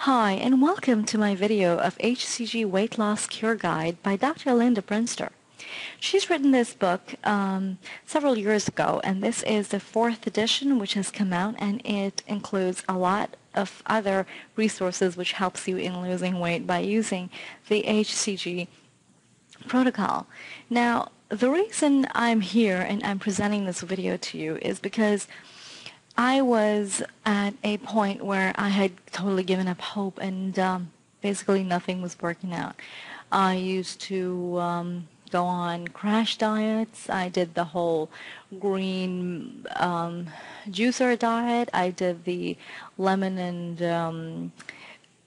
Hi, and welcome to my video of HCG Weight Loss Cure Guide by Dr. Linda Prinster. She's written this book several years ago, and this is the fourth edition which has come out, and it includes a lot of other resources which helps you in losing weight by using the HCG protocol. Now, the reason I'm here and I'm presenting this video to you is because I was at a point where I had totally given up hope, and basically nothing was working out. I used to go on crash diets. I did the whole green juicer diet. I did the lemon and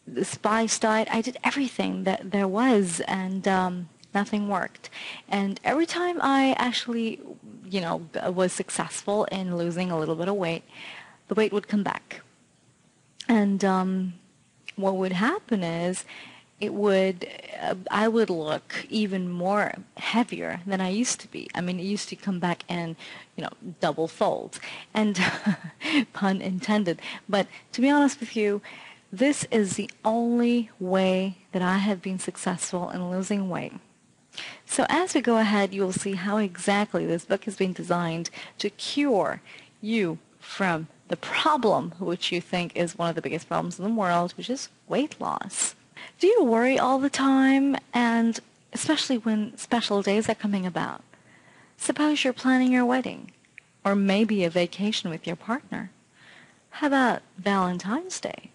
the spice diet. I did everything that there was, and nothing worked. And every time I actually, was successful in losing a little bit of weight, the weight would come back. And what would happen is I would look even more heavier than I used to be. I mean, it used to come back in, double folds. And pun intended. But to be honest with you, this is the only way that I have been successful in losing weight. So as we go ahead, you will see how exactly this book has been designed to cure you from the problem which you think is one of the biggest problems in the world, which is weight loss. Do you worry all the time, and especially when special days are coming about? Suppose you're planning your wedding, or maybe a vacation with your partner. How about Valentine's Day?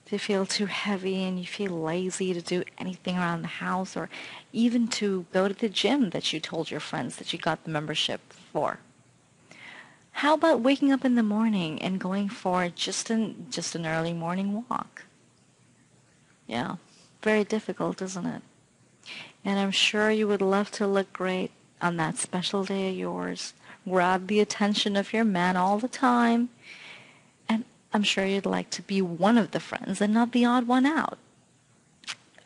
Do you feel too heavy and you feel lazy to do anything around the house, or even to go to the gym that you told your friends that you got the membership for? How about waking up in the morning and going for just an early morning walk? Yeah, very difficult, isn't it? And I'm sure you would love to look great on that special day of yours, grab the attention of your man all the time, and I'm sure you'd like to be one of the friends and not the odd one out.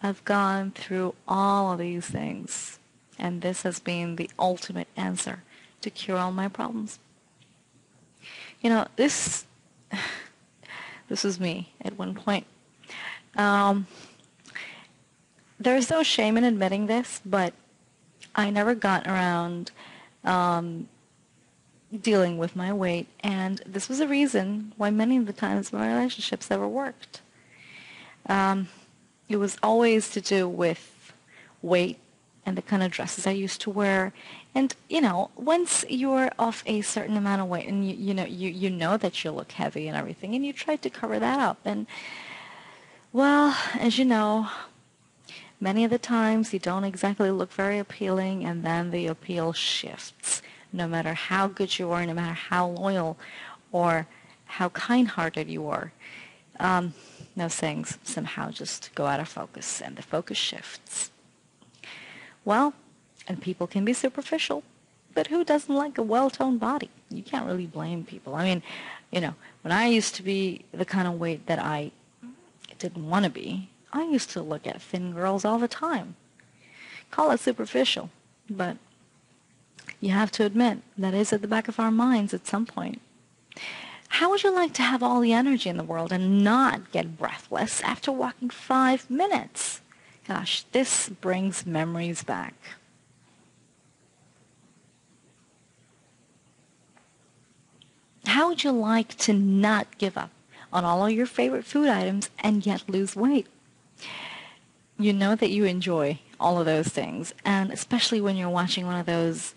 I've gone through all of these things, and this has been the ultimate answer to cure all my problems. This was me at one point. There's no shame in admitting this, but I never got around dealing with my weight, and this was a reason why many of the times my relationships never worked. It was always to do with weight and the kind of dresses I used to wear. And once you're off a certain amount of weight, and you know that you look heavy and everything, and you try to cover that up, and well, as you know, many of the times you don't exactly look very appealing, and then the appeal shifts. No matter how good you are, no matter how loyal or how kind-hearted you are, those things somehow just go out of focus, and the focus shifts. Well, and people can be superficial, but who doesn't like a well-toned body? You can't really blame people. I mean, when I used to be the kind of weight that I didn't want to be, I used to look at thin girls all the time. Call it superficial, but you have to admit that is at the back of our minds at some point. How would you like to have all the energy in the world and not get breathless after walking 5 minutes? Gosh, this brings memories back. How would you like to not give up on all of your favorite food items and yet lose weight? You know that you enjoy all of those things, and especially when you're watching one of those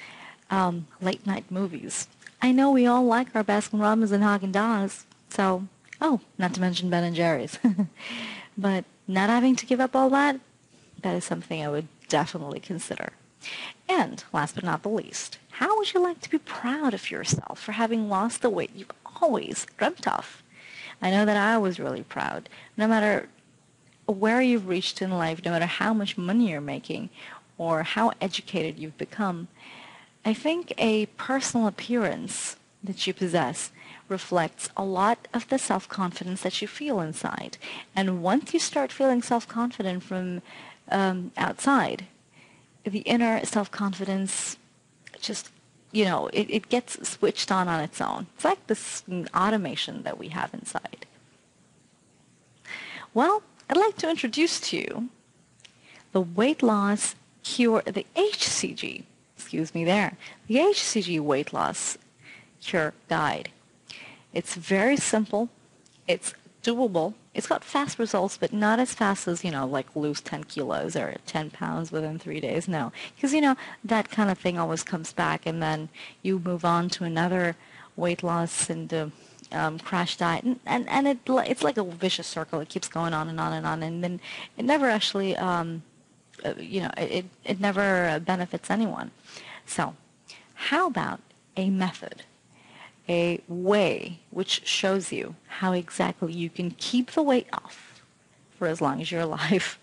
late night movies. I know we all like our Baskin Robbins and Haagen-Dazs, so, not to mention Ben and Jerry's. But not having to give up all that, that is something I would definitely consider. And last but not the least, how would you like to be proud of yourself for having lost the weight you've always dreamt of? I know that I was really proud. No matter where you've reached in life, no matter how much money you're making or how educated you've become, I think a personal appearance that you possess reflects a lot of the self-confidence that you feel inside. And once you start feeling self-confident from outside, the inner self-confidence just, it gets switched on its own. It's like this automation that we have inside. Well, I'd like to introduce to you the weight loss cure, the HCG, excuse me there, the HCG weight loss cure guide. It's very simple. It's doable. It's got fast results, but not as fast as, like lose 10 kilos or 10 pounds within 3 days. No, because, that kind of thing always comes back, and then you move on to another weight loss and crash diet, and it's like a vicious circle. It keeps going on and on and on, and then it never actually, it never benefits anyone. So how about a method, a way which shows you how exactly you can keep the weight off for as long as you're alive?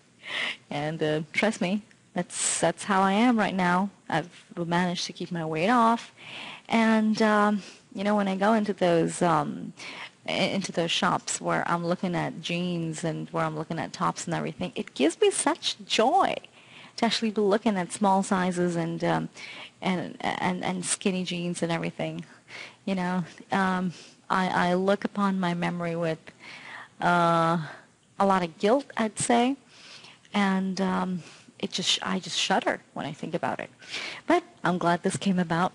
And trust me, that's how I am right now. I've managed to keep my weight off, and when I go into those shops where I'm looking at jeans and where I'm looking at tops and everything, it gives me such joy to actually be looking at small sizes and skinny jeans and everything. I look upon my memory with a lot of guilt, I'd say, and I just shudder when I think about it. But I'm glad this came about,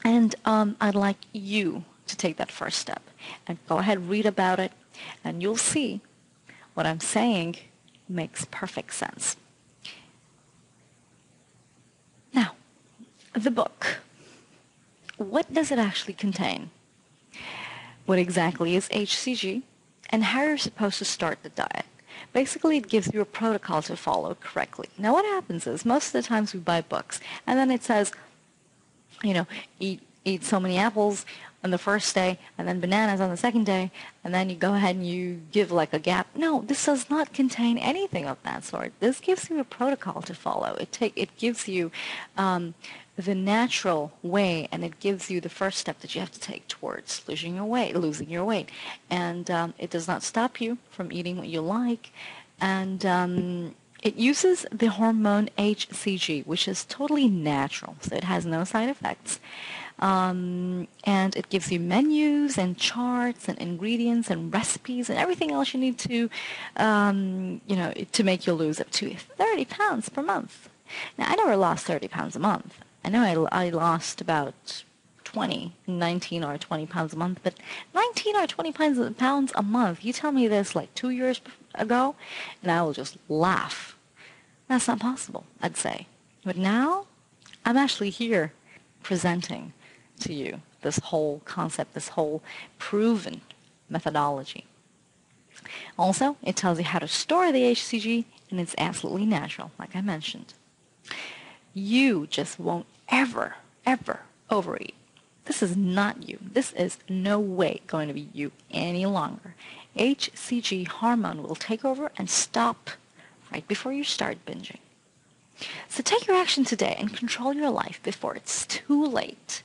and I'd like you to take that first step and go ahead, read about it, and you'll see what I'm saying makes perfect sense. Now, the book. What does it actually contain? What exactly is HCG, and how you're supposed to start the diet? Basically, it gives you a protocol to follow correctly. Now, what happens is most of the times we buy books, and then it says, eat so many apples on the first day, and then bananas on the second day, and then you go ahead and you give like a gap. No, this does not contain anything of that sort. This gives you a protocol to follow. It gives you the natural way, and it gives you the first step that you have to take towards losing your weight. And it does not stop you from eating what you like, and it uses the hormone HCG, which is totally natural, so it has no side effects. And it gives you menus and charts and ingredients and recipes and everything else you need to, to make you lose up to 30 pounds per month. Now, I never lost 30 pounds a month. I know I lost about 19 or 20 pounds a month, but 19 or 20 pounds a month, you tell me this like 2 years ago, and I will just laugh. That's not possible, I'd say. But now, I'm actually here presenting to you this whole concept, this whole proven methodology. Also, it tells you how to store the HCG, and it's absolutely natural, like I mentioned. You just won't ever overeat. This is not you. This is no way going to be you any longer. HCG hormone will take over and stop right before you start binging. So take your action today and control your life before it's too late.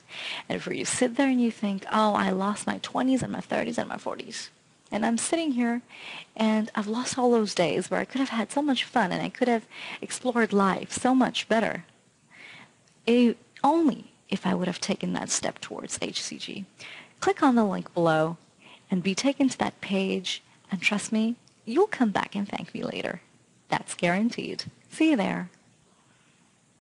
And before you sit there and you think, oh, I lost my 20s and my 30s and my 40s. And I'm sitting here and I've lost all those days where I could have had so much fun and I could have explored life so much better. Only if I would have taken that step towards HCG. Click on the link below and be taken to that page, and trust me, you'll come back and thank me later. That's guaranteed. See you there.